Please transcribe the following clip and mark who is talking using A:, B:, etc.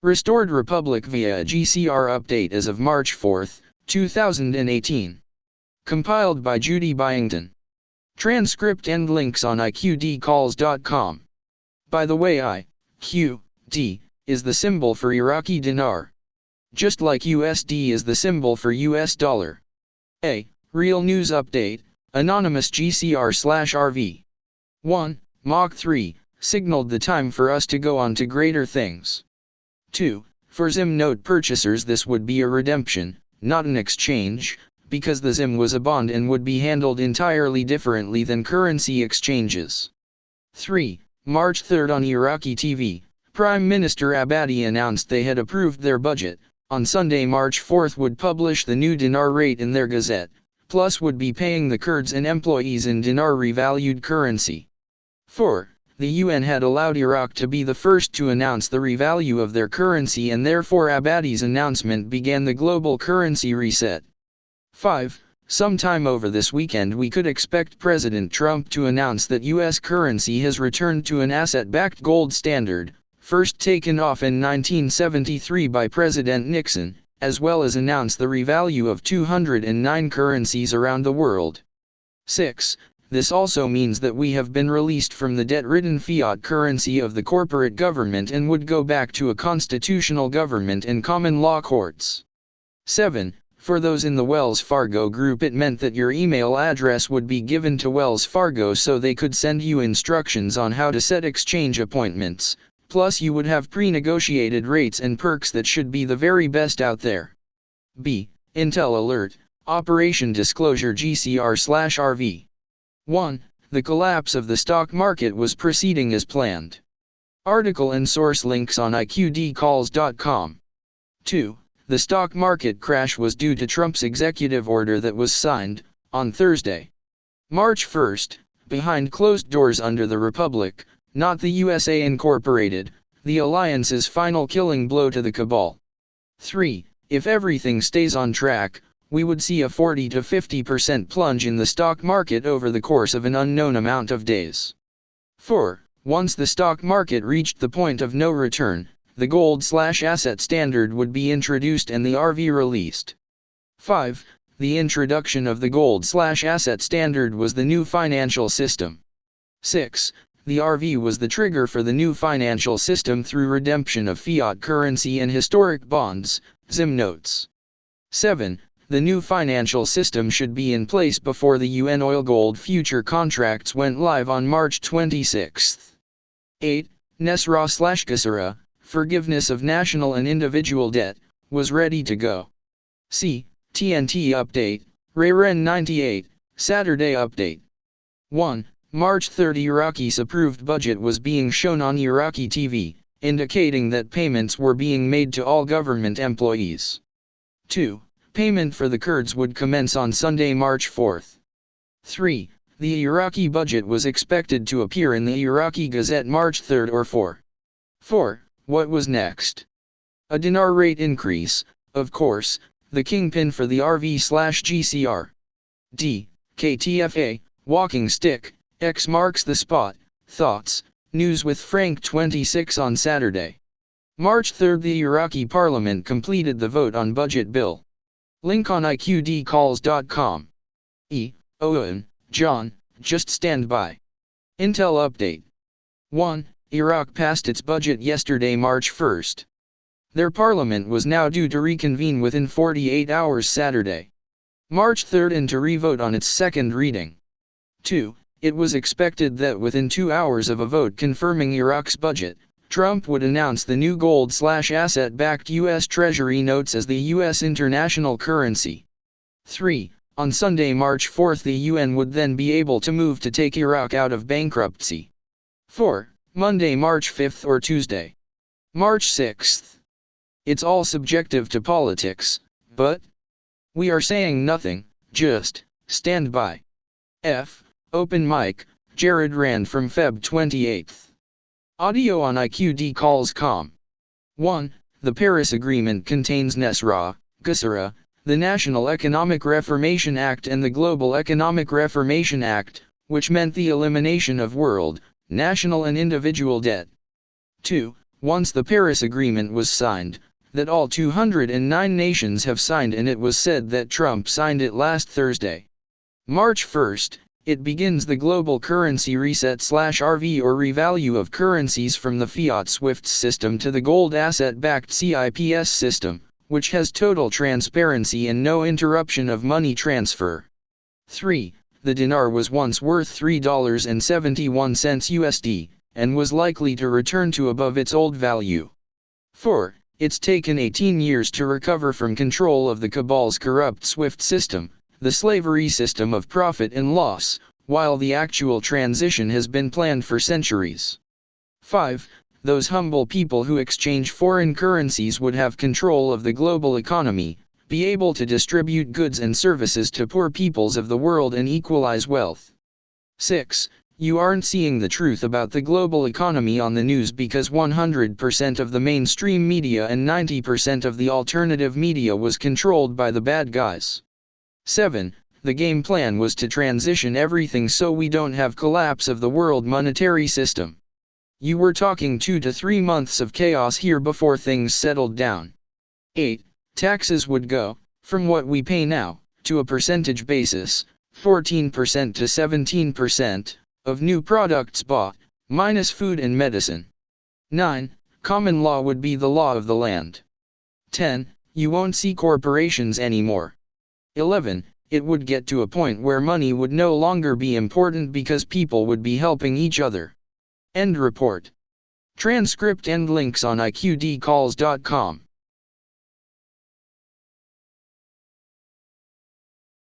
A: Restored Republic via a GCR update as of March 4, 2018. Compiled by Judy Byington. Transcript and links on iqdcalls.com. By the way, IQD is the symbol for Iraqi dinar, just like USD is the symbol for US dollar. A real news update. Anonymous GCR/RV 1. Mach 3 signaled the time for us to go on to greater things. 2. For ZIM note purchasers, this would be a redemption, not an exchange, because the ZIM was a bond and would be handled entirely differently than currency exchanges. 3. March 3 on Iraqi TV, Prime Minister Abadi announced they had approved their budget. On Sunday, March 4 would publish the new dinar rate in their gazette, plus would be paying the Kurds and employees in dinar revalued currency. 4. The UN had allowed Iraq to be the first to announce the revalue of their currency, and therefore Abadi's announcement began the global currency reset. 5. Sometime over this weekend we could expect President Trump to announce that US currency has returned to an asset-backed gold standard, first taken off in 1973 by President Nixon, as well as announce the revalue of 209 currencies around the world. 6. This also means that we have been released from the debt-ridden fiat currency of the corporate government and would go back to a constitutional government and common law courts. 7. For those in the Wells Fargo group, it meant that your email address would be given to Wells Fargo so they could send you instructions on how to set exchange appointments, plus you would have pre-negotiated rates and perks that should be the very best out there. B. Intel alert, Operation Disclosure GCR/RV. 1. The collapse of the stock market was proceeding as planned. Article and source links on iqdcalls.com. 2. The stock market crash was due to Trump's executive order that was signed, on Thursday, March 1, behind closed doors under the Republic, not the USA Incorporated, the alliance's final killing blow to the cabal. 3. If everything stays on track, we would see a 40 to 50% plunge in the stock market over the course of an unknown amount of days. 4. Once the stock market reached the point of no return, the gold/asset standard would be introduced and the RV released. 5. The introduction of the gold/asset standard was the new financial system. 6. The RV was the trigger for the new financial system through redemption of fiat currency and historic bonds, ZIM notes. 7. The new financial system should be in place before the UN oil gold future contracts went live on March 26. 8. Nesra/GCR, forgiveness of national and individual debt, was ready to go. C. TNT update, Rayren 98, Saturday update. 1. March 30 Iraqi's approved budget was being shown on Iraqi TV, indicating that payments were being made to all government employees. 2. Payment for the Kurds would commence on Sunday, March 4. 3. The Iraqi budget was expected to appear in the Iraqi Gazette March 3 or 4. 4. What was next? A dinar rate increase, of course, the kingpin for the RV/GCR. D. KTFA, walking stick, X marks the spot, thoughts, news with Frank 26 on Saturday, March 3. The Iraqi parliament completed the vote on budget bill. Link on iqdcalls.com. E. Owen, John, just stand by. Intel update. 1. Iraq passed its budget yesterday, March 1. Their parliament was now due to reconvene within 48 hours Saturday, March 3, and to re-vote on its second reading. 2. It was expected that within 2 hours of a vote confirming Iraq's budget, Trump would announce the new gold/asset-backed U.S. Treasury notes as the U.S. international currency. 3. On Sunday, March 4, the UN would then be able to move to take Iraq out of bankruptcy. 4. Monday, March 5 or Tuesday, March 6. It's all subjective to politics, but we are saying nothing, just stand by. F. Open mic, Jared Rand from Feb 28. Audio on iqdcalls.com. 1. The Paris Agreement contains Nesra, GCR, the National Economic Reformation Act and the Global Economic Reformation Act, which meant the elimination of world, national and individual debt. 2. once the Paris Agreement was signed, that all 209 nations have signed, and it was said that Trump signed it last Thursday. March 1st, it begins the global currency reset/RV or revalue of currencies from the fiat SWIFT system to the gold asset-backed CIPS system, which has total transparency and no interruption of money transfer. 3. The dinar was once worth $3.71 USD, and was likely to return to above its old value. 4. It's taken 18 years to recover from control of the cabal's corrupt SWIFT system, the slavery system of profit and loss, while the actual transition has been planned for centuries. 5. Those humble people who exchange foreign currencies would have control of the global economy, be able to distribute goods and services to poor peoples of the world and equalize wealth. 6. You aren't seeing the truth about the global economy on the news because 100% of the mainstream media and 90% of the alternative media was controlled by the bad guys. 7. The game plan was to transition everything so we don't have collapse of the world monetary system. You were talking 2 to 3 months of chaos here before things settled down. 8. Taxes would go, from what we pay now, to a percentage basis, 14% to 17%, of new products bought, minus food and medicine. 9. Common law would be the law of the land. 10. You won't see corporations anymore. 11. It would get to a point where money would no longer be important because people would be helping each other. End report. Transcript and links on iqdcalls.com.